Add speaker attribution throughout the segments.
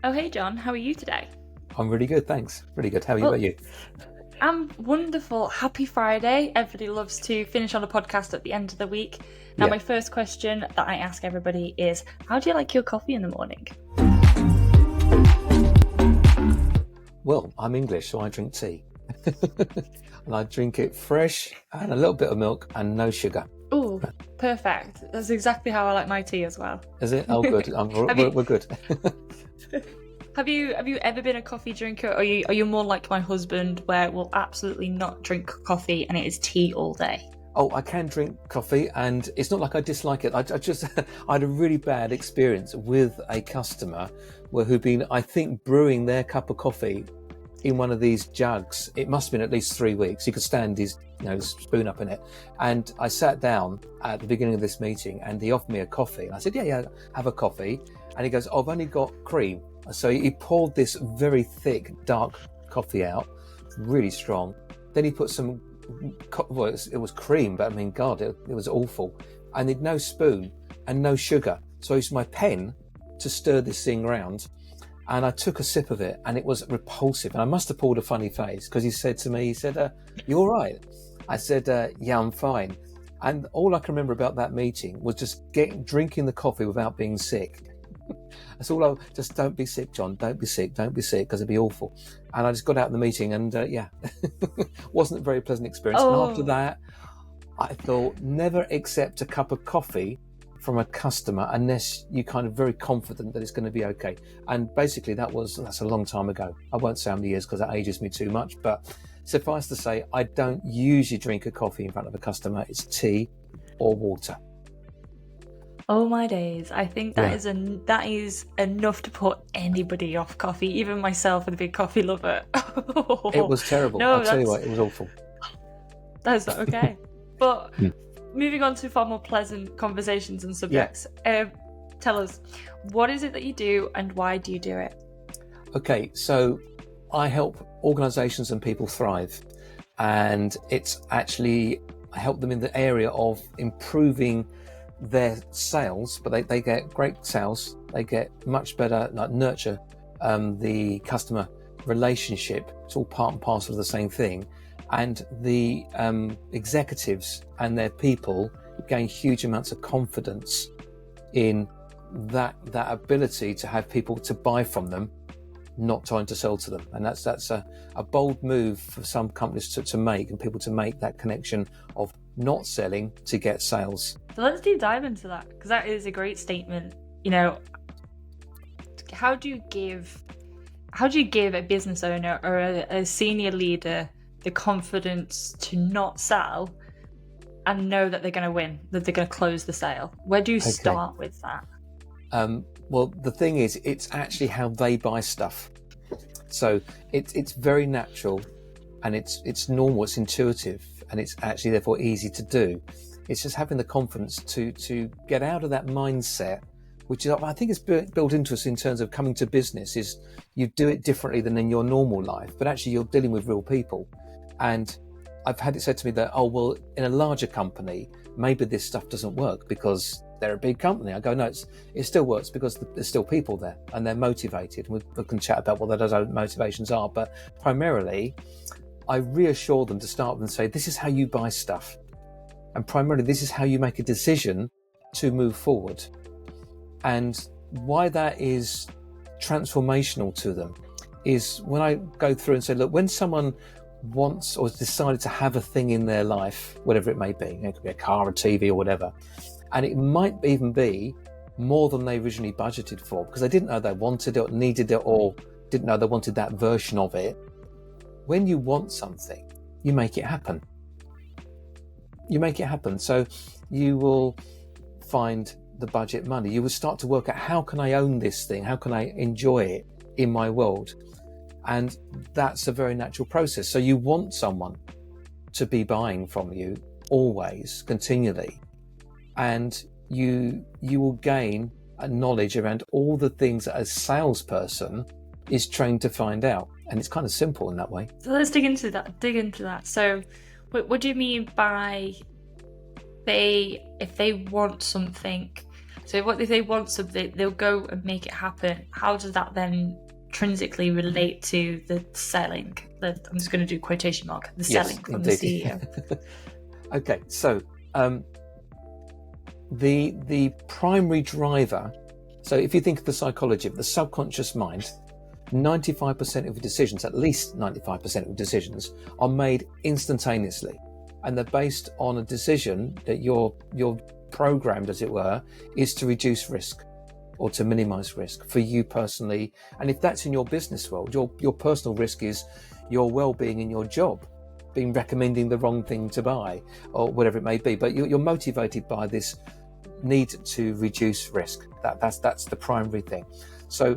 Speaker 1: Oh, hey John, how are you today?
Speaker 2: I'm really good, thanks. Really good. How about
Speaker 1: Well,
Speaker 2: you?
Speaker 1: I'm wonderful. Happy Friday. Everybody loves to finish on a podcast at the end of the week. Now,
Speaker 2: Yeah.
Speaker 1: my first question that I ask everybody is, how do you like your coffee in the morning?
Speaker 2: Well, I'm English, so I drink tea. And I drink it fresh and a little bit of milk and no sugar.
Speaker 1: Oh, perfect. That's exactly how I like my tea as well.
Speaker 2: Is it? Oh, good.
Speaker 1: Have
Speaker 2: We're,
Speaker 1: you
Speaker 2: we're good.
Speaker 1: have you ever been a coffee drinker, or are you more like my husband, where we'll absolutely not drink coffee and it is tea all day?
Speaker 2: Oh, I can drink coffee, and it's not like I dislike it. I just I had a really bad experience with a customer who'd been, I think, brewing their cup of coffee in one of these jugs. It must have been at least 3 weeks. He could stand his, spoon up in it. And I sat down at the beginning of this meeting, and he offered me a coffee. And I said, yeah, have a coffee. And he goes, oh, I've only got cream. So he poured this very thick, dark coffee out, really strong. Then he put some, well, it was cream, but I mean, God, it was awful. And he'd no spoon and no sugar. So I used my pen to stir this thing around. And I took a sip of it, and it was repulsive. And I must have pulled a funny face, because he said to me, you all right? I said, yeah, I'm fine. And all I can remember about that meeting was just drinking the coffee without being sick. That's all. Just don't be sick, John. Don't be sick, because it'd be awful. And I just got out of the meeting, and wasn't a very pleasant experience. And after
Speaker 1: Oh,
Speaker 2: that, I thought, never accept a cup of coffee from a customer unless you're kind of very confident that it's going to be okay. And basically that's a long time ago. I won't say how many years because that ages me too much, but suffice to say, I don't usually drink a coffee in front of a customer. It's tea or water.
Speaker 1: oh my days. I think that
Speaker 2: Yeah,
Speaker 1: is enough to put anybody off coffee, even myself, a big coffee lover.
Speaker 2: it was terrible. I'll
Speaker 1: No,
Speaker 2: tell you
Speaker 1: that's
Speaker 2: what, it was awful.
Speaker 1: that's not okay. But
Speaker 2: Hmm.
Speaker 1: moving on to far more pleasant conversations and
Speaker 2: Yeah.
Speaker 1: subjects, tell us, what is it that you do and why do you do it?
Speaker 2: Okay, so I help organizations and people thrive, and it's actually, I help them in the area of improving their sales, but they get great sales, they get much better, like, nurture the customer relationship. It's all part and parcel of the same thing. And the executives and their people gain huge amounts of confidence in that ability to have people to buy from them, not trying to sell to them. And that's a bold move for some companies to make, and people to make that connection of not selling to get sales.
Speaker 1: So let's deep dive into that, because that is a great statement. You know, how do you give a business owner or a senior leader the confidence to not sell and know that they're going to win, that they're going to close the sale? Where do you
Speaker 2: Okay.
Speaker 1: start with that?
Speaker 2: Well, the thing is, it's actually how they buy stuff. So it's very natural, and it's normal, it's intuitive, and it's actually therefore easy to do. It's just having the confidence to get out of that mindset, which is, I think, is built into us in terms of coming to business. Is you do it differently than in your normal life, but actually you're dealing with real people. And I've had it said to me that, oh, well, in a larger company, maybe this stuff doesn't work because they're a big company. I go, no, it still works because there's still people there and they're motivated. We can chat about what those motivations are, but primarily I reassure them to start with and say, this is how you buy stuff. And primarily, this is how you make a decision to move forward. And why that is transformational to them is when I go through and say, look, when someone wants or has decided to have a thing in their life, whatever it may be, it could be a car, a TV, or whatever, and it might even be more than they originally budgeted for because they didn't know they wanted it or needed it, or didn't know they wanted that version of it. When you want something, you make it happen. You make it happen. So you will find the budget money. You will start to work out, how can I own this thing? How can I enjoy it in my world? And that's a very natural process. So you want someone to be buying from you always, continually. And you will gain a knowledge around all the things that a salesperson is trained to find out. And it's kind of simple in that way.
Speaker 1: So let's dig into that. So what do you mean by if they want something, So what if they want something, they'll go and make it happen. How does that then intrinsically relate to the selling? I'm just going to do quotation mark, the selling from the CEO.
Speaker 2: Okay, so the primary driver, so if you think of the psychology of the subconscious mind, 95% of decisions, at least 95% of decisions, are made instantaneously, and they're based on a decision that you're programmed, as it were, is to reduce risk or to minimize risk for you personally. And if that's in your business world, your personal risk is your well-being in your job, being recommending the wrong thing to buy or whatever it may be, but you're motivated by this need to reduce risk. That's the primary thing. So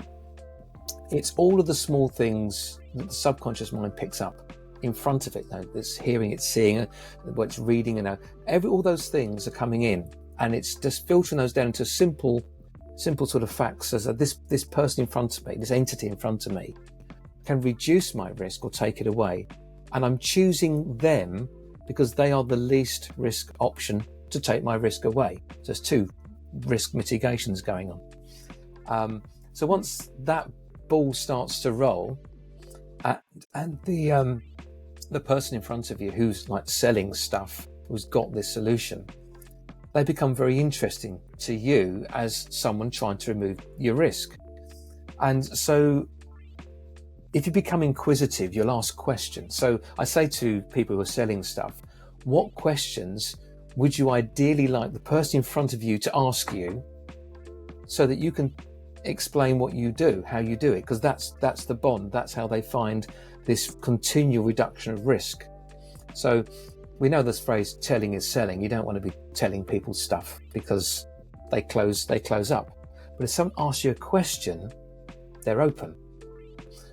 Speaker 2: it's all of the small things that the subconscious mind picks up in front of it. It's hearing, it's seeing, what it's reading, all those things are coming in, and it's just filtering those down into simple sort of facts, as this person in front of me, this entity in front of me, can reduce my risk or take it away. And I'm choosing them because they are the least risk option to take my risk away. So there's two risk mitigations going on. So once that ball starts to roll, and the person in front of you who's like selling stuff, who's got this solution, they become very interesting to you as someone trying to remove your risk. And so if you become inquisitive, you'll ask questions. So I say to people who are selling stuff, what questions would you ideally like the person in front of you to ask you, so that you can explain what you do, how you do it? Because that's the bond. That's how they find this continual reduction of risk. So we know this phrase, telling is selling. You don't want to be telling people stuff because they close up. But if someone asks you a question, they're open.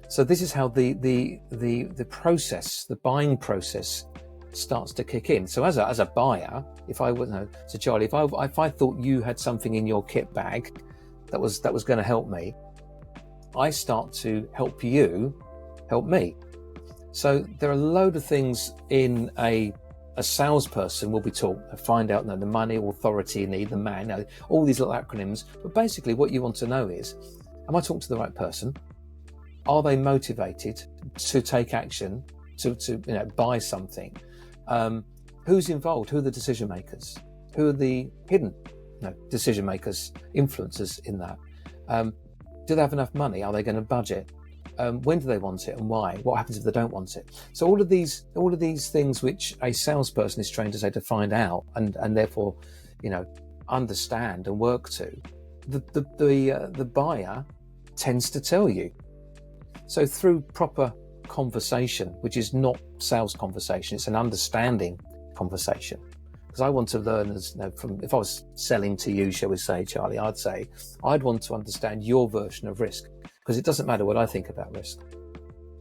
Speaker 2: So this is how the process, the buying process, starts to kick in. So as a buyer, if I would know, so Charlie, if I thought you had something in your kit bag that was going to help me, I start to help you help me. So there are a load of things in a salesperson will be taught, find out the money, authority, need, the man, all these little acronyms. But basically what you want to know is, am I talking to the right person? Are they motivated to take action, to buy something? Who's involved? Who are the decision makers? Who are the hidden decision makers, influencers in that? Do they have enough money? Are they going to budget? When do they want it and why? What happens if they don't want it? So all of these things which a salesperson is trained to say, to find out and therefore, understand and work to, the buyer tends to tell you. So through proper conversation, which is not sales conversation, it's an understanding conversation. Because I want to learn, if I was selling to you, shall we say, Charlie, I'd want to understand your version of risk, because it doesn't matter what I think about risk.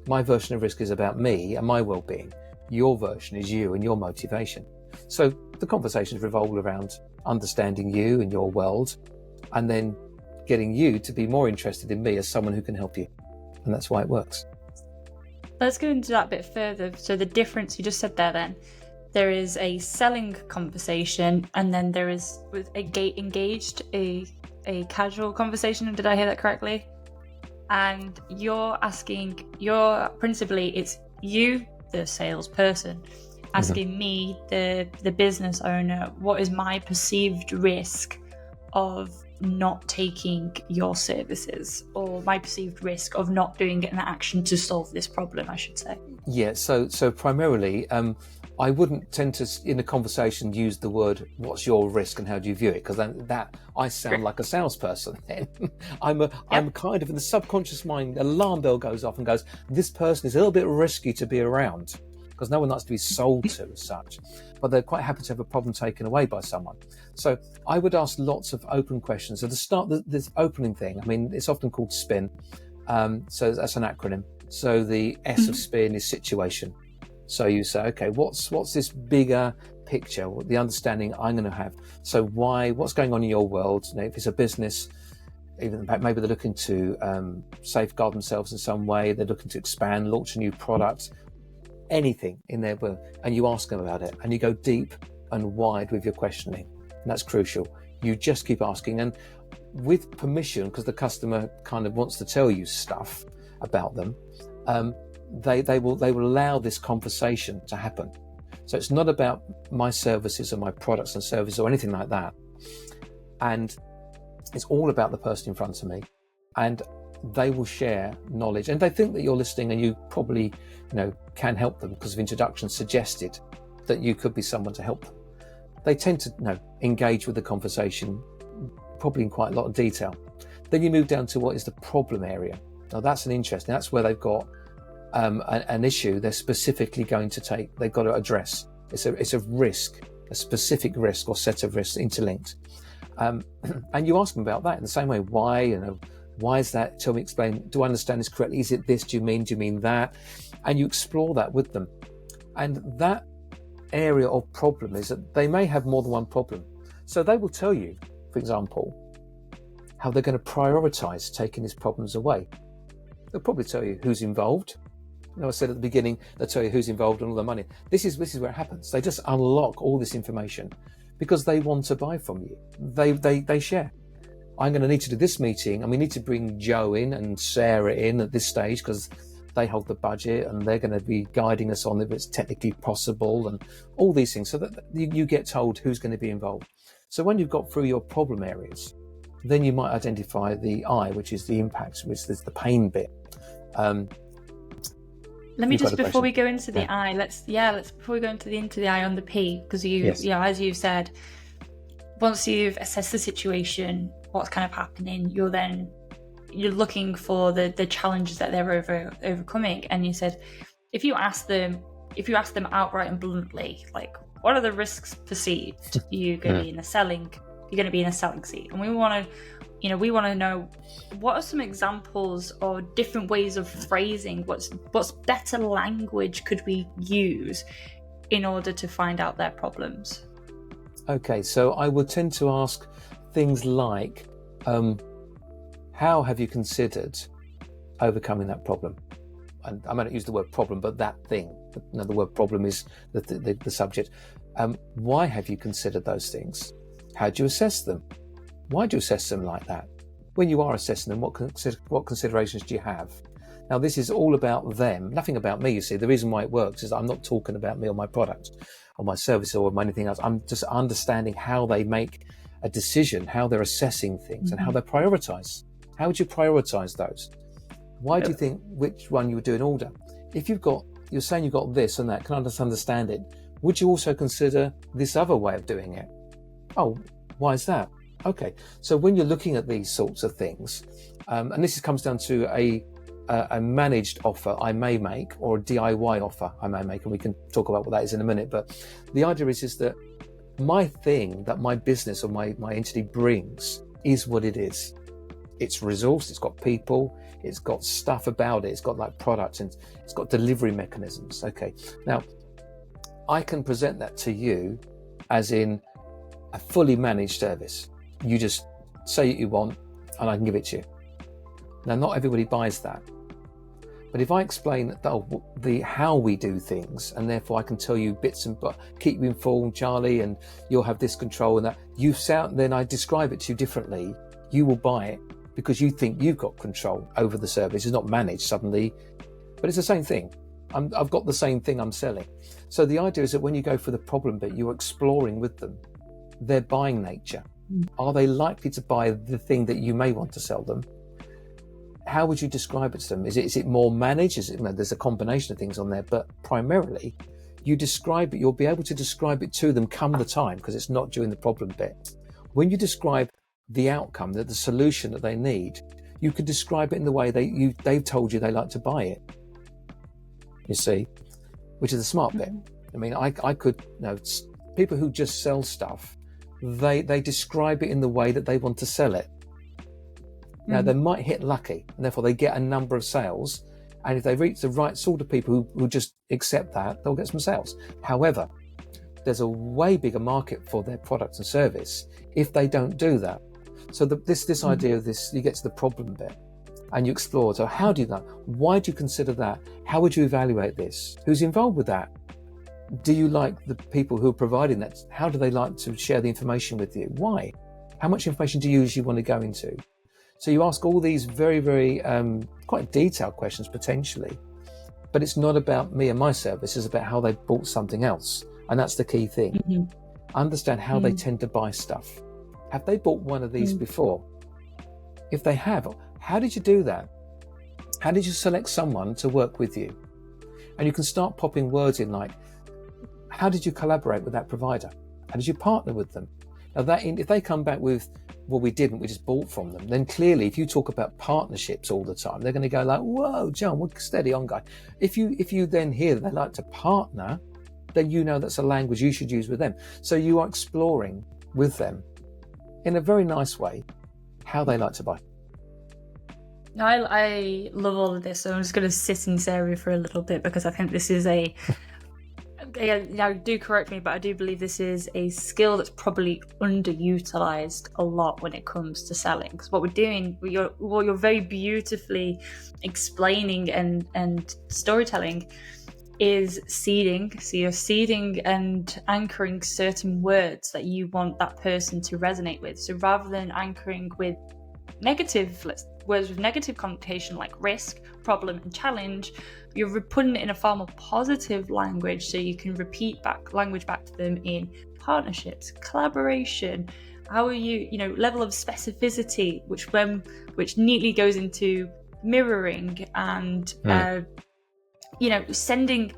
Speaker 2: My version of risk is about me and my well-being. Your version is you and your motivation. So the conversations revolve around understanding you and your world, and then getting you to be more interested in me as someone who can help you. And that's why it works.
Speaker 1: Let's go into that a bit further. So the difference you just said there is a selling conversation, and then there is with a casual conversation. Did I hear that correctly? And principally it's you, the salesperson, asking me, the business owner, what is my perceived risk of not taking your services, or my perceived risk of not doing an action to solve this problem, I should say.
Speaker 2: Yeah, so primarily, I wouldn't tend to, in a conversation, use the word, what's your risk and how do you view it? Because then I sound like a salesperson. I'm kind of, in the subconscious mind, the alarm bell goes off and goes, this person is a little bit risky to be around, because no one likes to be sold to as such, but they're quite happy to have a problem taken away by someone. So I would ask lots of open questions. So to start this opening thing, it's often called SPIN. So that's an acronym. So the S of SPIN is situation. So you say, okay, what's this bigger picture, the understanding I'm going to have? So what's going on in your world? If it's a business, even maybe they're looking to safeguard themselves in some way, they're looking to expand, launch a new product, anything in there, and you ask them about it, and you go deep and wide with your questioning. And that's crucial. You just keep asking, and with permission, because the customer kind of wants to tell you stuff about them, they will allow this conversation to happen. So it's not about my services or my products and services or anything like that, and it's all about the person in front of me, and they will share knowledge, and they think that you're listening, and you probably can help them because of introductions suggested that you could be someone to help them. They tend to engage with the conversation probably in quite a lot of detail. Then you move down to what is the problem area. Now that's that's where they've got an issue they're specifically they've got to address. It's a risk, a specific risk or set of risks interlinked. And you ask them about that in the same way. Why is that? Tell me, explain. Do I understand this correctly? Is it this? Do you mean that? And you explore that with them. And that area of problem is that they may have more than one problem. So they will tell you, for example, how they're going to prioritize taking these problems away. They'll probably tell you who's involved. I said at the beginning, they'll tell you who's involved and all the money. This is where it happens. They just unlock all this information because they want to buy from you. They share. I'm going to need to do this meeting, and we need to bring Joe in and Sarah in at this stage because they hold the budget and they're going to be guiding us on if it's technically possible and all these things, so that you get told who's going to be involved. So when you've got through your problem areas, then you might identify the I, which is the impact, which is the pain bit.
Speaker 1: Let me just, before we go into the I, let's before we go into the I on the P, because as you've said, once you've assessed the situation, what's kind of happening, you're looking for the challenges that they're overcoming. And you said, if you ask them outright and bluntly, like, what are the risks perceived? You're going to be in a selling seat, and we want to know what are some examples or different ways of phrasing. What's better language could we use in order to find out their problems?
Speaker 2: Okay, so I would tend to ask things like, how have you considered overcoming that problem? And I might not use the word problem, but that thing. The word problem is the subject. Why have you considered those things? How do you assess them? Why do you assess them like that? When you are assessing them, what considerations do you have? Now, this is all about them, nothing about me, you see. The reason why it works is I'm not talking about me or my product or my service or anything else. I'm just understanding how they make a decision, how they're assessing things, and how they prioritize. How would you prioritize those? Why do you think which one you would do in order? If you're saying you've got this and that, can I just understand it? Would you also consider this other way of doing it? Oh, why is that? Okay, so when you're looking at these sorts of things, and this comes down to a managed offer I may make, or a DIY offer I may make, and we can talk about what that is in a minute, but the idea is that my thing that my business or my entity brings is what it is. It's resourced, it's got people, it's got stuff about it, it's got like products, and it's got delivery mechanisms. Okay, now I can present that to you as in a fully managed service. You just say what you want and I can give it to you. Now, not everybody buys that. But if I explain how we do things, and therefore I can tell you bits and keep you informed, Charlie, and you'll have this control and that, then I describe it to you differently, you will buy it because you think you've got control over the service. It's not managed suddenly, but it's the same thing. I've got the same thing I'm selling. So the idea is that when you go for the problem bit, you're exploring with them their buying nature. Are they likely to buy the thing that you may want to sell them? How would you describe it to them? Is it more managed? There's a combination of things on there, but primarily you describe it, you'll be able to describe it to them come the time, because it's not during the problem bit. When you describe the outcome, the solution that they need, you could describe it in the way they've told you they like to buy it. You see, which is the smart bit. I mean, I could, people who just sell stuff, they describe it in the way that they want to sell it. Now, they might hit lucky, and therefore they get a number of sales. And if they reach the right sort of people who just accept that, they'll get some sales. However, there's a way bigger market for their product and service if they don't do that. So this idea of this, you get to the problem bit and you explore. So how do you do that? Why do you consider that? How would you evaluate this? Who's involved with that? Do you like the people who are providing that? How do they like to share the information with you? Why? How much information do you usually want to go into? So you ask all these very, very quite detailed questions potentially, but it's not about me and my service, it's about how they bought something else. And that's the key thing. Understand how they tend to buy stuff. Have they bought one of these before? If they have, how did you do that? How did you select someone to work with you? And you can start popping words in like, how did you collaborate with that provider? How did you partner with them? Now if they come back with, well, we didn't, we just bought from them, then clearly if you talk about partnerships all the time, they're going to go like, whoa, John, we're steady on, guy. If you then hear that they like to partner, then you know that's a language you should use with them. So you are exploring with them in a very nice way how they like to buy.
Speaker 1: I love all of this, so I'm just going to sit in this area for a little bit because I think this is now do correct me, but I do believe this is a skill that's probably underutilized a lot when it comes to selling. Because what we're doing, what you're very beautifully explaining and storytelling is seeding. So you're seeding and anchoring certain words that you want that person to resonate with. So rather than anchoring with words with negative connotation like risk, problem, and challenge, you're putting it in a far more positive language so you can repeat language back to them in partnerships, collaboration. How are you, level of specificity, which neatly goes into mirroring and sending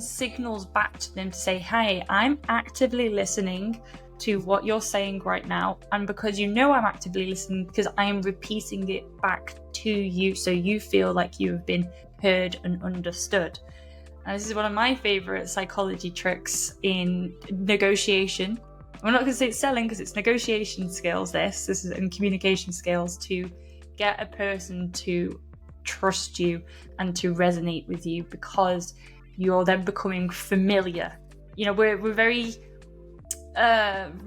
Speaker 1: signals back to them to say, hey, I'm actively listening to what you're saying right now, and because I'm actively listening, because I am repeating it back to you so you feel like you have been heard and understood. And this is one of my favorite psychology tricks in negotiation. I'm not going to say it's selling because it's negotiation skills. This is in communication skills to get a person to trust you and to resonate with you, because you're then becoming familiar. We're very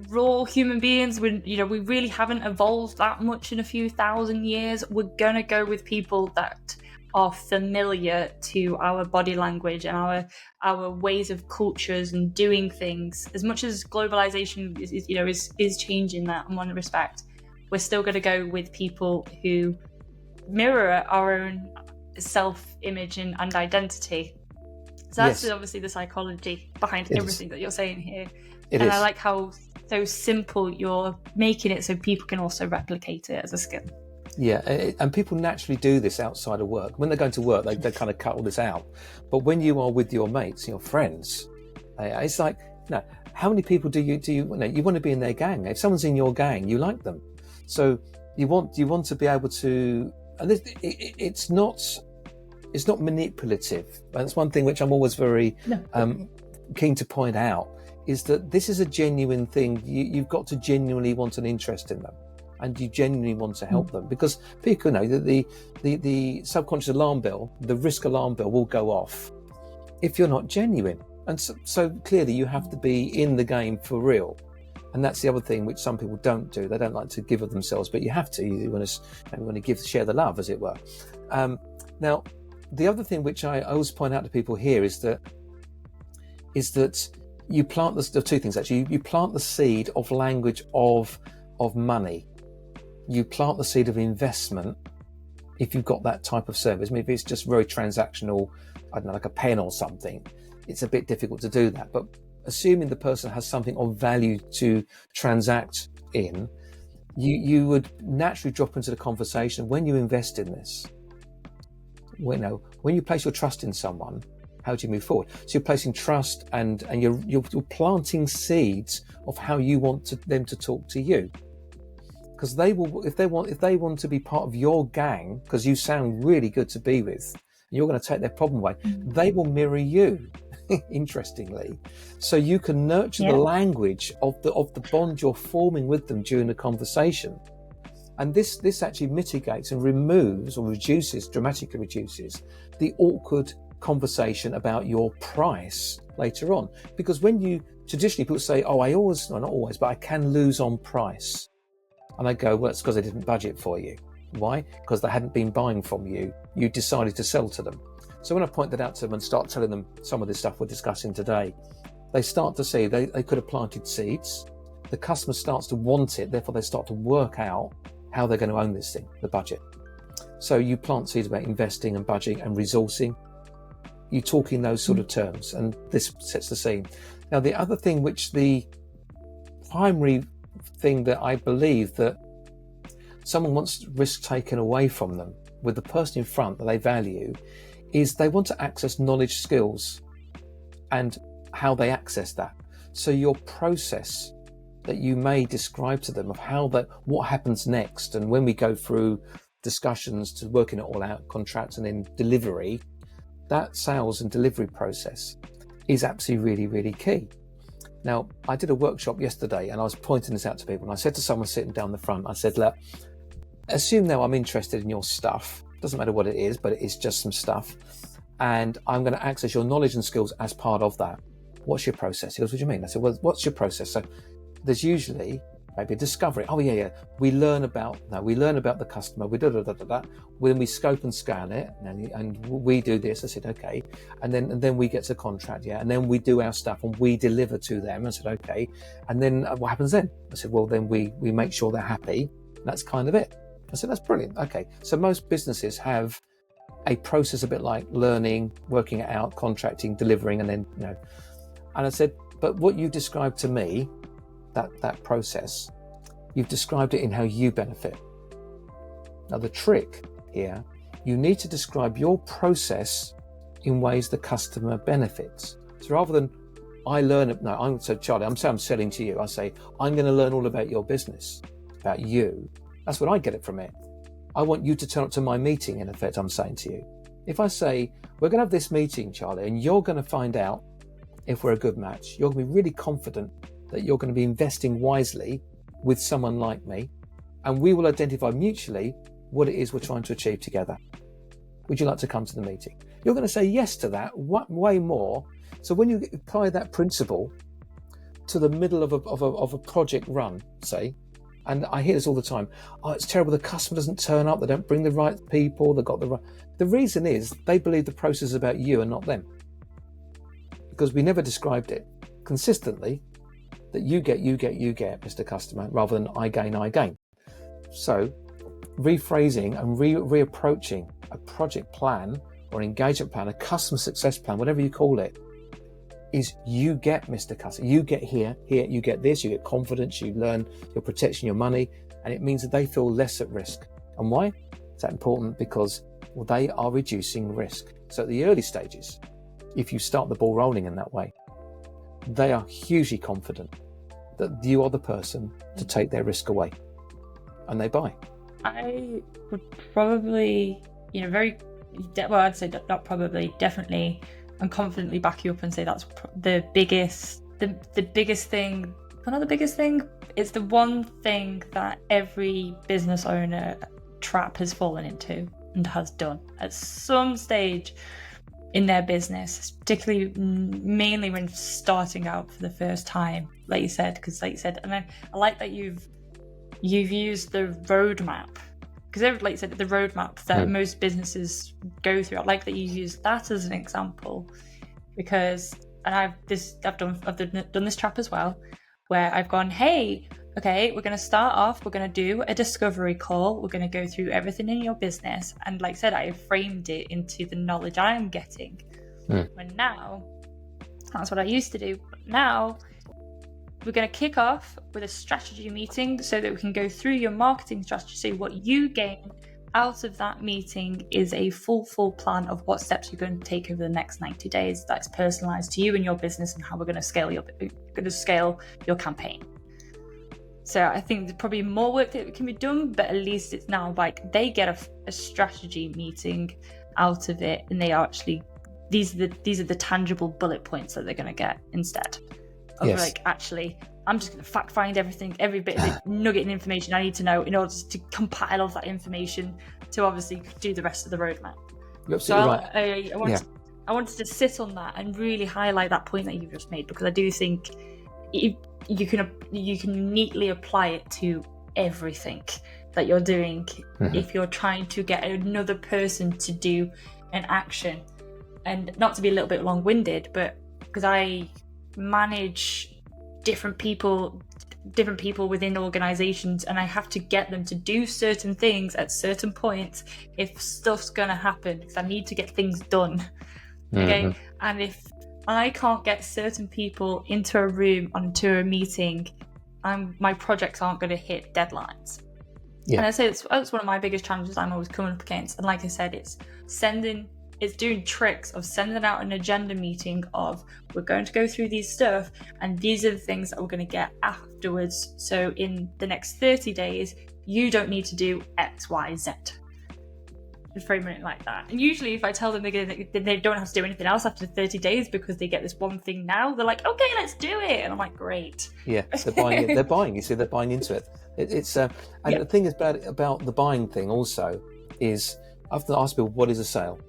Speaker 1: raw human beings. We really haven't evolved that much in a few thousand years. We're gonna go with people that are familiar to our body language and our ways of cultures and doing things. As much as globalization is changing that in one respect, we're still going to go with people who mirror our own self-image and identity. So that's obviously the psychology behind everything that you're saying here. I like how so simple you're making it so people can also replicate it as a skill.
Speaker 2: Yeah, and people naturally do this outside of work. When they're going to work, they kind of cut all this out. But when you are with your mates, your friends, it's like, how many people do you want to be in their gang? If someone's in your gang, you like them. So you want to be able to, and it's not manipulative. That's one thing which I'm always very keen to point out, is that this is a genuine thing. You've got to genuinely want an interest in them, and you genuinely want to help them, because people know that the subconscious alarm bell, the risk alarm bell, will go off if you're not genuine. And so clearly you have to be in the game for real. And that's the other thing which some people don't do. They don't like to give of themselves, but you have to. You want to share the love, as it were. Now, the other thing which I always point out to people here is that you plant there are two things actually. You plant the seed of language of money. You plant the seed of investment if you've got that type of service. Maybe it's just very transactional, I don't know, like a pen or something. It's a bit difficult to do that. But assuming the person has something of value to transact in, you would naturally drop into the conversation when you invest in this. When you place your trust in someone, how do you move forward? So you're placing trust and you're planting seeds of how you want them to talk to you. Because they will, if they want to be part of your gang, because you sound really good to be with, and you're going to take their problem away, they will mirror you. Interestingly, so you can nurture the language of the bond you're forming with them during the conversation, and this actually mitigates and removes or dramatically reduces the awkward conversation about your price later on. Because traditionally people say, not always, but I can lose on price. And I go, well, it's because I didn't budget for you. Why? Because they hadn't been buying from you. You decided to sell to them. So when I point that out to them and start telling them some of this stuff we're discussing today, they start to see they could have planted seeds the customer starts to want it, therefore they start to work out how they're going to own this thing, the budget. So you plant seeds about investing and budgeting and resourcing. You talk in those sort of terms, and this sets the scene. Now, the other thing, which the primary thing that I believe that someone wants risk taken away from them with the person in front that they value, is they want to access knowledge, skills, and how they access that. So your process that you may describe to them of how that, what happens next, and when we go through discussions to working it all out, contracts and then delivery, that sales and delivery process is absolutely really, really key. Now, I did a workshop yesterday and I was pointing this out to people, and I said to someone sitting down the front, I said, look, assume now I'm interested in your stuff. Doesn't matter what it is, but it is just some stuff. And I'm going to access your knowledge and skills as part of that. What's your process? He goes, what do you mean? I said, well, what's your process? So there's usually maybe a discovery. Oh yeah. We learn about the customer. We When we scope and scan it, and we do this. I said, okay. And then we get to contract, yeah. And then we do our stuff and we deliver to them. I said, okay. And then what happens then? I said, well, then we make sure they're happy. That's kind of it. I said, that's brilliant. Okay. So most businesses have a process a bit like learning, working it out, contracting, delivering, and then, And I said, but what you described to me, that process, you've described it in how you benefit. Now the trick here, you need to describe your process in ways the customer benefits. So rather than Charlie, I'm selling to you. I say, I'm going to learn all about your business, about you. That's what I get it from it. I want you to turn up to my meeting, in effect, I'm saying to you. If I say, we're going to have this meeting, Charlie, and you're going to find out if we're a good match, you're going to be really confident that you're going to be investing wisely with someone like me, and we will identify mutually what it is we're trying to achieve together. Would you like to come to the meeting? You're going to say yes to that way more. So when you apply that principle to the middle of a project run, say, and I hear this all the time, oh, it's terrible, the customer doesn't turn up, they don't bring the right people, they've got the right... The reason is they believe the process is about you and not them. Because we never described it consistently that you get, Mr. Customer, rather than I gain. So rephrasing and reapproaching a project plan or an engagement plan, a customer success plan, whatever you call it, is you get, Mr. Customer, you get here, you get this, you get confidence, you learn your protection, your money, and it means that they feel less at risk. And why? Is that important? Because, well, they are reducing risk. So at the early stages, if you start the ball rolling in that way, they are hugely confident that you are the person to take their risk away, and they buy.
Speaker 1: I would probably, I'd say not probably, definitely, and confidently back you up and say that's the biggest thing. Well, not the biggest thing. It's the one thing that every business owner trap has fallen into and has done at some stage in their business, particularly mainly when starting out for the first time, like you said, and I like that you've used the roadmap, because like you said, the roadmap that most businesses go through. I like that you use that as an example, because, and I've done this trap as well, where I've gone, hey, okay, we're going to start off, we're going to do a discovery call, we're going to go through everything in your business, and like I said, I have framed it into the knowledge I'm getting. When now, that's what I used to do, but now we're going to kick off with a strategy meeting so that we can go through your marketing strategy. So what you gain out of that meeting is a full plan of what steps you're going to take over the next 90 days that's personalized to you and your business, and how we're going to scale your campaign. So I think there's probably more work that can be done, but at least it's now like they get a strategy meeting out of it, and they are actually, these are the tangible bullet points that they're going to get instead of like, actually, I'm just going to fact find everything, every bit of the nugget of information I need to know in order to compile all that information to obviously do the rest of the roadmap.
Speaker 2: You're absolutely
Speaker 1: right. I wanted to sit on that and really highlight that point that you've just made, because I do think you can neatly apply it to everything that you're doing if you're trying to get another person to do an action. And not to be a little bit long-winded, but because I manage different people different people within organizations, and I have to get them to do certain things at certain points if stuff's gonna happen, because I need to get things done. Okay.
Speaker 2: Mhm.
Speaker 1: And if I can't get certain people into a room, onto a meeting, my projects aren't going to hit deadlines.
Speaker 2: Yeah.
Speaker 1: And I say that's one of my biggest challenges I'm always coming up against. And like I said, it's doing tricks of sending out an agenda meeting of, we're going to go through these stuff, and these are the things that we're going to get afterwards. So in the next 30 days, you don't need to do X, Y, Z. Framing it like that. And usually if I tell them they don't have to do anything else after 30 days because they get this one thing now, they're like, okay, let's do it. And I'm like, great.
Speaker 2: Yeah, they're buying it. They're buying. You see, they're buying into it. The thing is about the buying thing also is, I often ask people, what is a sale?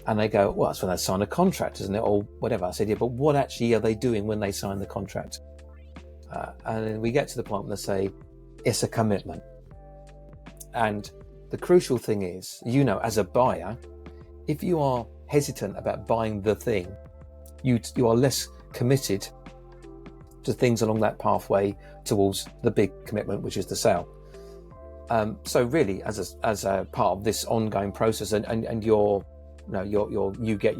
Speaker 2: And they go, well, that's when they sign a contract, isn't it? Or whatever. I said, yeah, but what actually are they doing when they sign the contract? And then we get to the point where they say, it's a commitment. And the crucial thing is, as a buyer, if you are hesitant about buying the thing, you are less committed to things along that pathway towards the big commitment, which is the sale. So really, as a part of this ongoing process, and your you get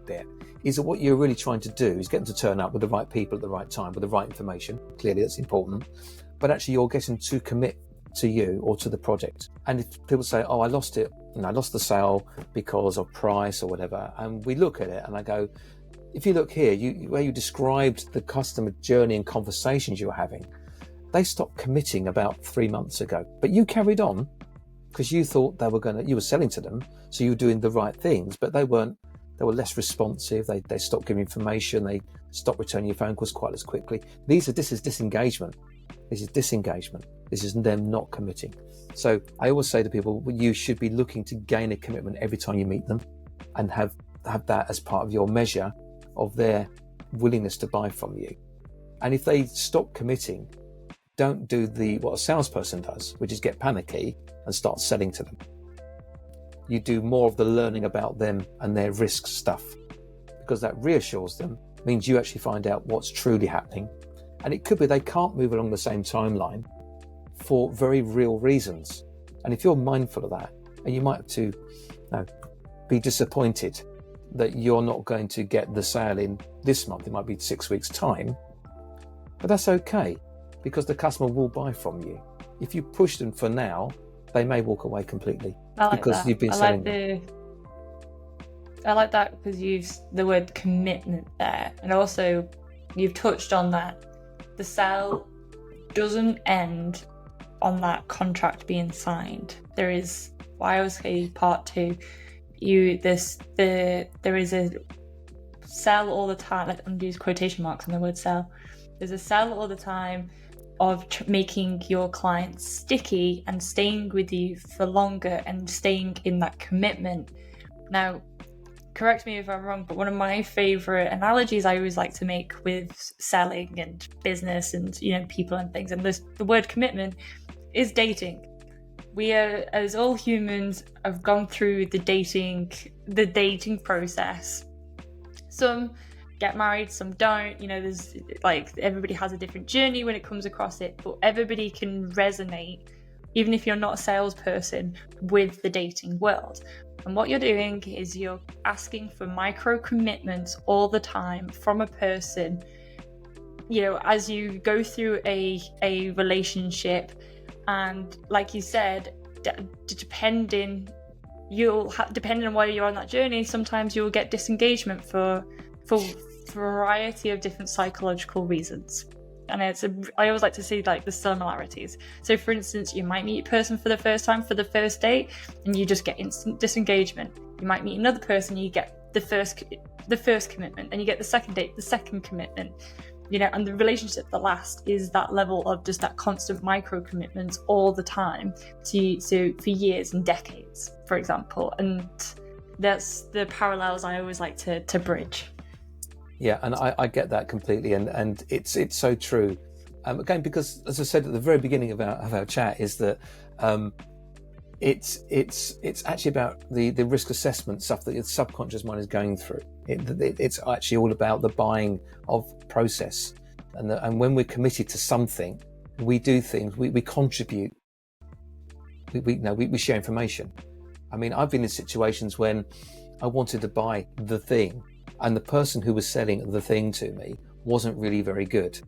Speaker 2: there, is that what you're really trying to do is get them to turn up with the right people at the right time, with the right information. Clearly, that's important. But actually, you're getting to commit to you or to the project. And if people say, oh, I lost it, I lost the sale because of price or whatever, and we look at it and I go, if you look here, where you described the customer journey and conversations you were having, they stopped committing about 3 months ago, but you carried on because you thought you were selling to them, so you were doing the right things, but they were less responsive. They stopped giving information. They stopped returning your phone calls quite as quickly. This is disengagement. This is disengagement. This is them not committing. So I always say to people, you should be looking to gain a commitment every time you meet them, and have that as part of your measure of their willingness to buy from you. And if they stop committing, don't do what a salesperson does, which is get panicky and start selling to them. You do more of the learning about them and their risk stuff, because that reassures them, means you actually find out what's truly happening. And it could be they can't move along the same timeline for very real reasons. And if you're mindful of that, and you might have to be disappointed that you're not going to get the sale in this month, it might be 6 weeks' time, but that's okay, because the customer will buy from you. If you push them for now, they may walk away completely because you've been selling them.
Speaker 1: I like that because you used the word commitment there, and also you've touched on that the sale doesn't end on that contract being signed. There is, I always say, part two. There is a sell all the time. I'm going to use quotation marks on the word sell. There's a sell all the time of making your clients sticky and staying with you for longer and staying in that commitment. Now, correct me if I'm wrong, but one of my favorite analogies I always like to make with selling and business and people and things, and the word commitment, is dating. We are, as all humans, have gone through the dating process. Some get married, some don't. There's everybody has a different journey when it comes across it, but everybody can resonate, even if you're not a salesperson, with the dating world. And what you're doing is you're asking for micro commitments all the time from a person, as you go through a relationship. And like you said, depending on where you're on that journey, sometimes you'll get disengagement for a variety of different psychological reasons. And I always like to see the similarities. So for instance, you might meet a person for the first time for the first date and you just get instant disengagement. You might meet another person, you get the first commitment, and you get the second date, the second commitment. And the relationship that lasts is that level of just that constant micro commitments all the time for years and decades, for example. And that's the parallels I always like to bridge.
Speaker 2: Yeah, and I get that completely, and it's so true. Again, because as I said at the very beginning of our chat, is that it's actually about the risk assessment stuff that your subconscious mind is going through. It's actually all about the buying of process. And when we're committed to something, we do things, we contribute, we share information. I mean, I've been in situations when I wanted to buy the thing, and the person who was selling the thing to me wasn't really very good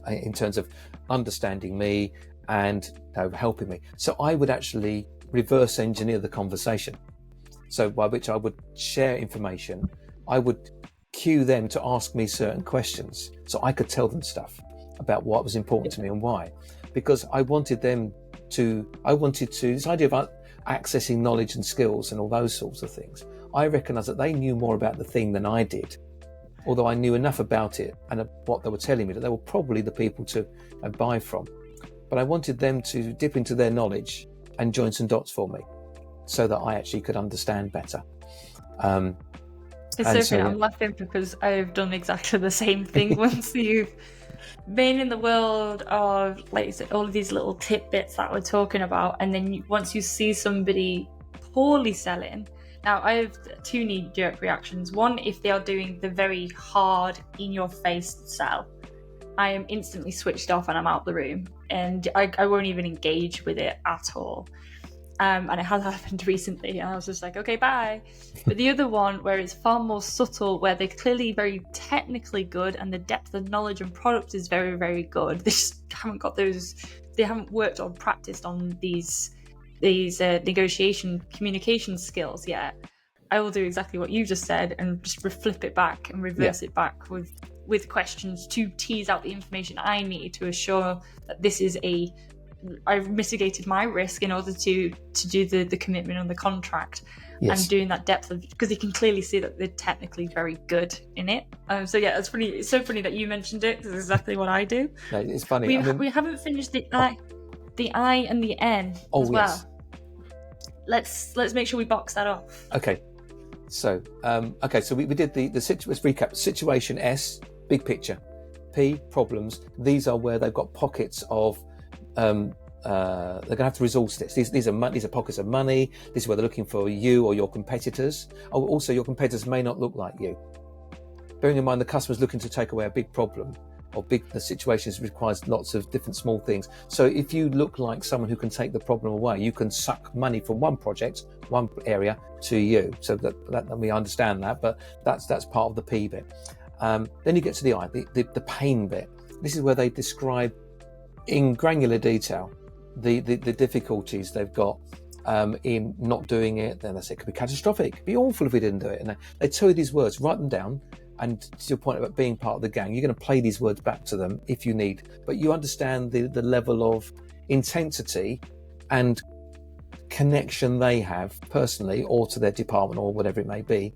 Speaker 2: in terms of understanding me and helping me. So I would actually reverse engineer the conversation. So by which I would share information, I would cue them to ask me certain questions so I could tell them stuff about what was important to me and why. Because I wanted this idea of accessing knowledge and skills and all those sorts of things. I recognised that they knew more about the thing than I did, although I knew enough about it and what they were telling me that they were probably the people to buy from. But I wanted them to dip into their knowledge and join some dots for me so that I actually could understand better.
Speaker 1: It's so funny. I'm laughing because I've done exactly the same thing. Once you've been in the world of, like you said, all of these little tidbits that we're talking about, and then once you see somebody poorly selling. Now, I have two knee-jerk reactions. One, if they are doing the very hard, in-your-face sell, I am instantly switched off and I'm out the room, and I won't even engage with it at all. And it has happened recently, and I was just like, okay, bye. But the other one, where it's far more subtle, where they're clearly very technically good and the depth of knowledge and product is very, very good. They just haven't got those, they haven't worked or practiced on these negotiation communication skills yet. I will do exactly what you just said and just flip it back and reverse it back with questions to tease out the information I need to assure that this is I've mitigated my risk in order to do the commitment on the contract. And doing that depth of, because you can clearly see that they're technically very good in it. So yeah, it's funny. It's so funny that you mentioned it. It's exactly what I do.
Speaker 2: No, it's funny.
Speaker 1: We haven't finished the I and the N as well. Yes. Let's make sure we box that off.
Speaker 2: Okay. So we did let's recap. Situation S, big picture. P, problems. These are where they've got pockets of they're going to have to resource this. These are pockets of money. This is where they're looking for you or your competitors. Oh, also, your competitors may not look like you. Bearing in mind the customer's looking to take away a big problem, or the situation requires lots of different small things. So if you look like someone who can take the problem away, you can suck money from one project, one area to you. So that we understand that, but that's part of the P bit. Then you get to the I, the pain bit. This is where they describe in granular detail the difficulties they've got in not doing it. Then they say it could be catastrophic, it'd be awful if we didn't do it. And they tell you these words, write them down. And to your point about being part of the gang, you're going to play these words back to them if you need. But you understand the level of intensity and connection they have personally or to their department or whatever it may be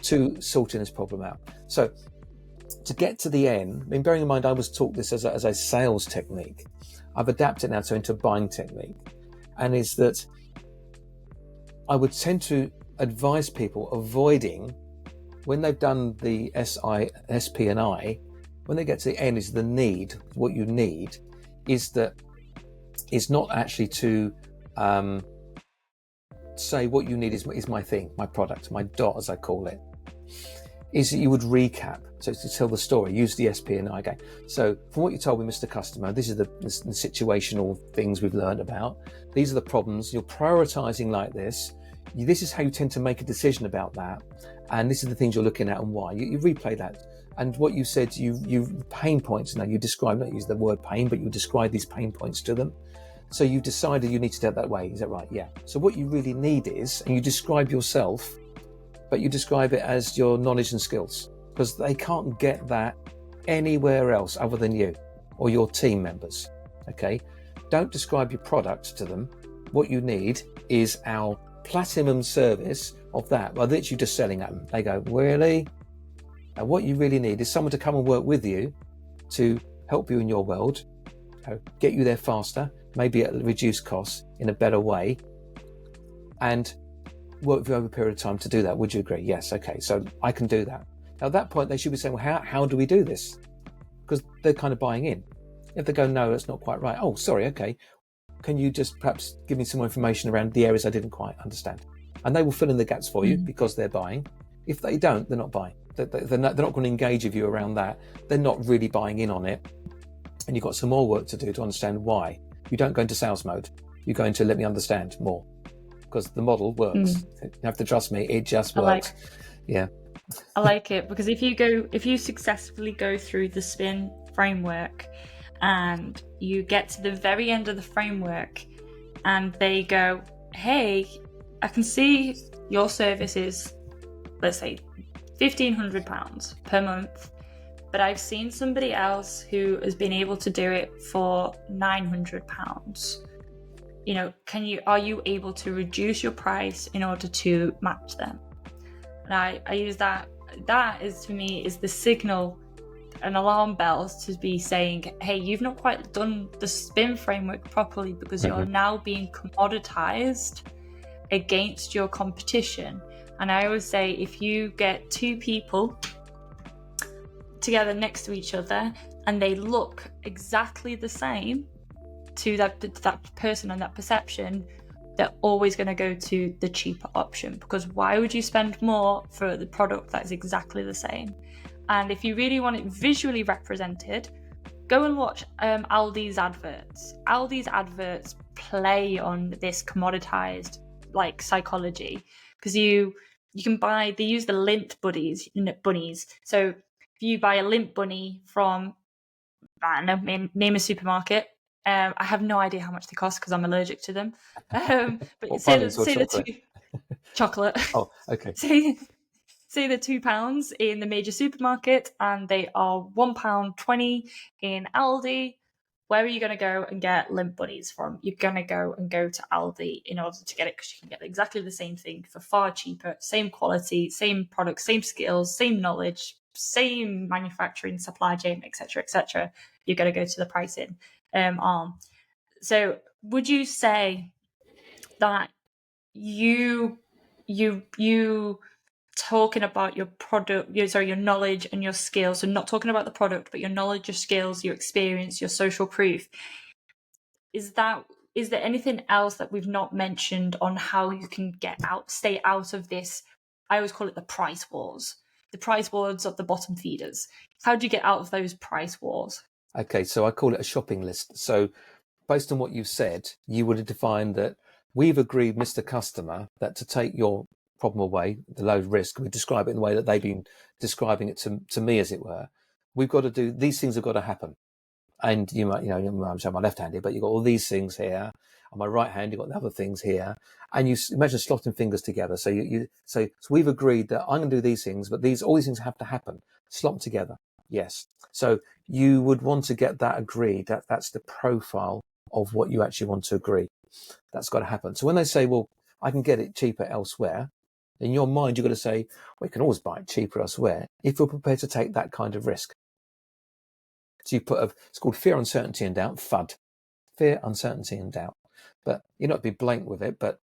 Speaker 2: to sorting this problem out. So to get to the end, I mean, bearing in mind I was taught this as a sales technique, I've adapted now into a buying technique. And is that I would tend to advise people avoiding, when they've done the SI, SP and I, when they get to the N is the need, what you need is that it's not actually to say what you need is my thing, my product, my dot as I call it, is that you would recap. So to tell the story, use the SP and I again. So from what you told me, Mr. Customer, this is the situational things we've learned about. These are the problems. You're prioritizing like this. This is how you tend to make a decision about that. And this is the things you're looking at and why. You replay that. And what you said, you pain points. Now you describe, not use the word pain, but you describe these pain points to them. So you've decided you need to do it that way. Is that right? Yeah. So what you really need is, and you describe yourself, but you describe it as your knowledge and skills, because they can't get that anywhere else other than you or your team members. Okay. Don't describe your product to them. What you need is our platinum service of that. Well, literally just selling at them. They go, really? And what you really need is someone to come and work with you to help you in your world, get you there faster, maybe at a reduced cost in a better way, and work with you over a period of time to do that. Would you agree? Yes. Okay. So I can do that. Now at that point, they should be saying, well, how do we do this? Because they're kind of buying in. If they go, no, that's not quite right. Oh, sorry. Okay. Can you just perhaps give me some more information around the areas I didn't quite understand? And they will fill in the gaps for you because they're buying. If they don't, they're not buying. They're not going to engage with you around that. They're not really buying in on it. and you've got some more work to do to understand why. You don't go into sales mode. You go into let me understand more, because the model works. You have to trust me, it just works.
Speaker 1: I like it, because if you successfully go through the spin framework and you get to the very end of the framework and they go, hey, I can see your service is, let's say, £1,500 per month, but I've seen somebody else who has been able to do it for £900. Are you able to reduce your price in order to match them? And I use that is, to me, is the signal, an alarm bells to be saying, hey, you've not quite done the spin framework properly, because you're now being commoditized against your competition. And I always say, if you get two people together next to each other and they look exactly the same to that person and that perception, they're always going to go to the cheaper option, because why would you spend more for the product that is exactly the same? And if you really want it visually represented, go and watch Aldi's adverts. Aldi's adverts play on this commoditized psychology, because you can buy, they use the lint bunnies. So if you buy a lint bunny from, I don't know, name a supermarket. I have no idea how much they cost because I'm allergic to them. But say the two chocolate.
Speaker 2: Oh, okay.
Speaker 1: say they're £2 in the major supermarket and they are £1.20 in Aldi. Where are you going to go and get lint bunnies from? You're going to go to Aldi in order to get it, because you can get exactly the same thing for far cheaper, same quality, same product, same skills, same knowledge, same manufacturing, supply chain, etc., etc. You're going to go to the pricing arm. So would you say that you talking about your product, your knowledge and your skills, so not talking about the product, but your knowledge, your skills, your experience, your social proof, is there anything else that we've not mentioned on how you can stay out of this? I always call it the price wars of the bottom feeders. How do you get out of those price wars?
Speaker 2: Okay, so I call it a shopping list. So based on what you've said, you would have defined that we've agreed, Mr. Customer, that to take your problem away, the low risk, we describe it in the way that they've been describing it to me, as it were. We've got to do, these things have got to happen. And you might, I'm showing my left hand here, but you've got all these things here. On my right hand, you've got the other things here. And you imagine slotting fingers together. So so we've agreed that I'm going to do these things, but all these things have to happen. Slot them together. Yes. So you would want to get that agreed. That's the profile of what you actually want to agree. That's got to happen. So when they say, well, I can get it cheaper elsewhere, in your mind, you've got to say, we can always buy it cheaper elsewhere if we're prepared to take that kind of risk. So you it's called fear, uncertainty, and doubt, FUD. Fear, uncertainty, and doubt. But you're not be blank with it, but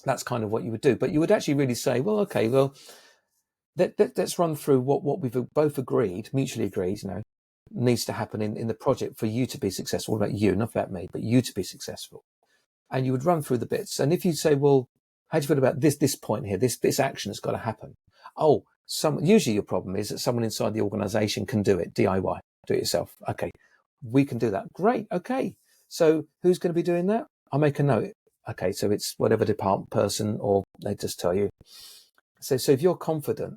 Speaker 2: that's kind of what you would do. But you would actually really say, well, okay, well, let's run through what we've both agreed, mutually agreed, needs to happen in the project for you to be successful. Not about you, not about me, but you to be successful. And you would run through the bits. And if you say, well, how do you feel about this point here, this action that's got to happen? Oh, usually your problem is that someone inside the organization can do it, DIY. Do it yourself. Okay, we can do that. Great. Okay, so who's going to be doing that? I'll make a note. Okay, so it's whatever department person, or they just tell you. So if you're confident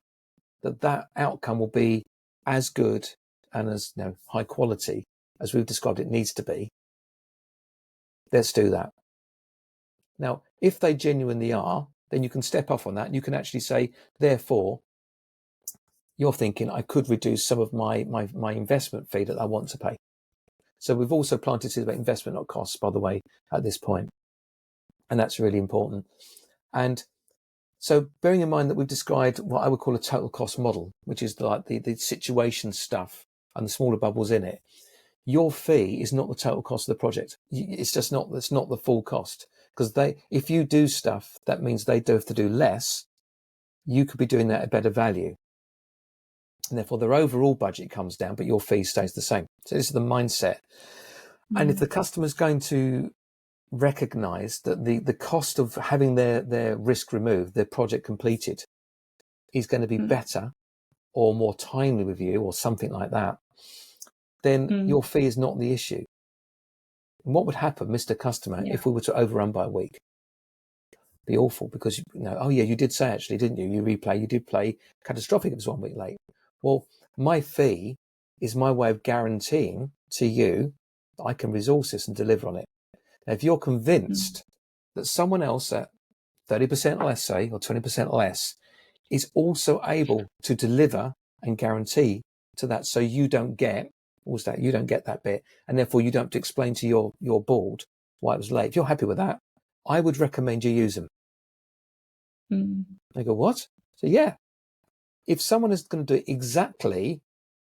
Speaker 2: that outcome will be as good and as high quality as we've described it needs to be, let's do that. Now, if they genuinely are, then you can step off on that and you can actually say, therefore, you're thinking I could reduce some of my investment fee that I want to pay. So we've also planted seeds about investment, not costs, by the way, at this point. And that's really important. And so bearing in mind that we've described what I would call a total cost model, which is like the situation stuff and the smaller bubbles in it, your fee is not the total cost of the project. It's just not, that's not the full cost. Because if you do stuff, that means they do have to do less. You could be doing that at better value. And therefore their overall budget comes down, but your fee stays the same. So this is the mindset. And if the customer's going to recognize that the cost of having their risk removed, their project completed, is going to be better or more timely with you or something like that, then your fee is not the issue. And what would happen, Mr. Customer, if we were to overrun by a week? It'd be awful, because, oh yeah, you did say actually, didn't you? You did play catastrophic if it was 1 week late. Well, my fee is my way of guaranteeing to you that I can resource this and deliver on it. Now, if you're convinced that someone else at 30% less, say, or 20% less, is also able to deliver and guarantee to that, so you don't get, you don't get that bit, and therefore you don't have to explain to your board why it was late. If you're happy with that, I would recommend you use them. They go, what? So yeah, if someone is going to do it exactly,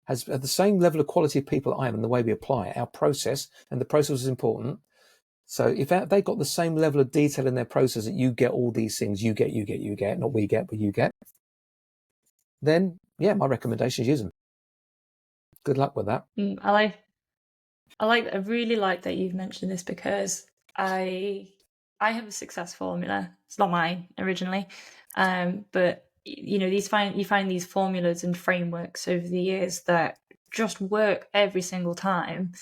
Speaker 2: has the same level of quality of people I am, and the way we apply it, our process, and the process is important. So if they got the same level of detail in their process that you get all these things, you get, not we get, but you get, then yeah, my recommendation is use them. Good luck with that.
Speaker 1: I really like that you've mentioned this, because I have a success formula. It's not mine originally, but you find these formulas and frameworks over the years that just work every single time,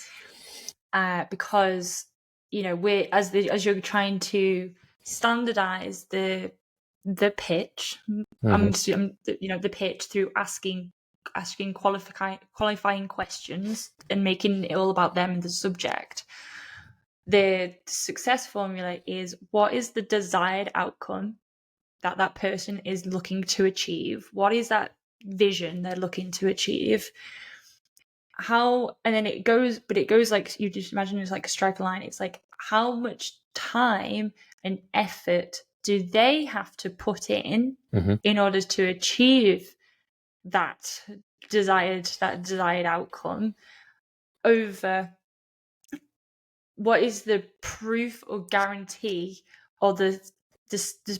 Speaker 1: because we're as you're trying to standardize the pitch, the pitch through asking qualifying questions and making it all about them and the subject. The success formula is, what is the desired outcome that person is looking to achieve? What is that vision they're looking to achieve? And then it goes like, you just imagine it's like a straight line. It's like, how much time and effort do they have to put in in order to achieve that desired outcome, over what is the proof or guarantee, or the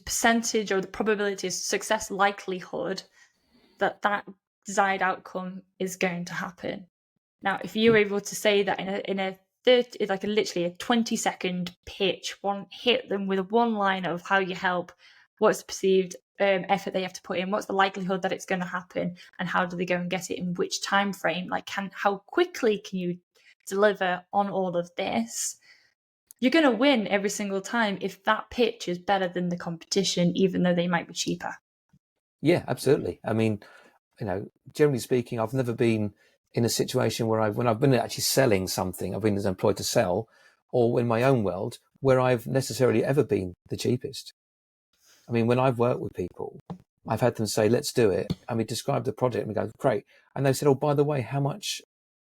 Speaker 1: percentage or the probability of success likelihood that desired outcome is going to happen. Now, if you're able to say that in a 30, like literally a 20-second pitch, hit them with one line of how you help, what's the perceived effort they have to put in, what's the likelihood that it's going to happen, and how do they go and get it in which time frame, how quickly can you deliver on all of this, you're going to win every single time if that pitch is better than the competition, even though they might be cheaper.
Speaker 2: Yeah, absolutely. I mean, generally speaking, I've never been in a situation where when I've been actually selling something, I've been as employed to sell, or in my own world, where I've necessarily ever been the cheapest. I mean, when I've worked with people, I've had them say, let's do it. And we describe the project and we go, great. And they said, oh, by the way, how much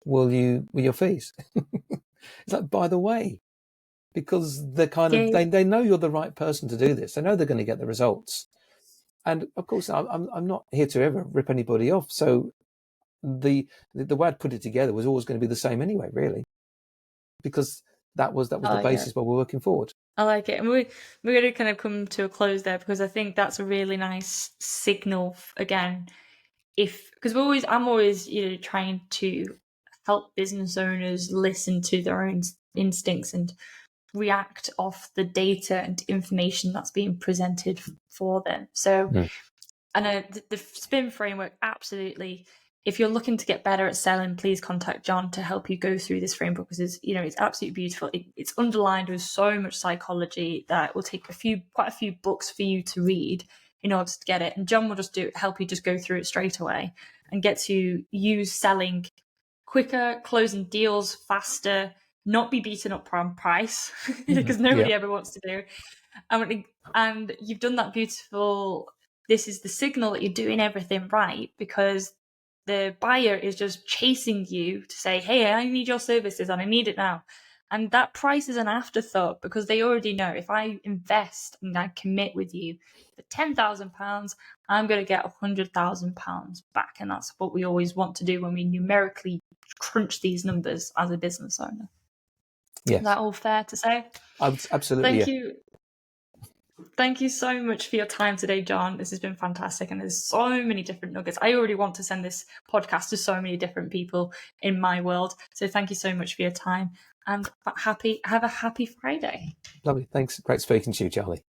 Speaker 2: will your fees? It's like, by the way, because they're they know you're the right person to do this. They know they're going to get the results. And of course, I'm not here to ever rip anybody off. So the way I'd put it together was always going to be the same anyway, really, because that was the basis where we're working forward.
Speaker 1: I like it. And we're going to kind of come to a close there, because I think that's a really nice signal, again, because I'm always trying to help business owners listen to their own instincts and react off the data and information that's being presented for them. So and the SPIN framework, absolutely, if you're looking to get better at selling, please contact John to help you go through this framework, because it's absolutely beautiful. It's underlined with so much psychology that it will take quite a few books for you to read in order to get it. And John will just help you just go through it straight away and get to use selling quicker, closing deals faster, not be beaten up on price, because nobody ever wants to do. And you've done that beautiful. This is the signal that you're doing everything right, because the buyer is just chasing you to say, hey, I need your services and I need it now. And that price is an afterthought, because they already know, if I invest and I commit with you for £10,000, I'm going to get £100,000 back. And that's what we always want to do when we numerically crunch these numbers as a business owner.
Speaker 2: Yes.
Speaker 1: Is that all fair to say?
Speaker 2: Absolutely.
Speaker 1: Thank you. Thank you so much for your time today, John. This has been fantastic, and there's so many different nuggets. I already want to send this podcast to so many different people in my world. So thank you so much for your time, and have a happy Friday.
Speaker 2: Lovely. Thanks. Great speaking to you, Charlie.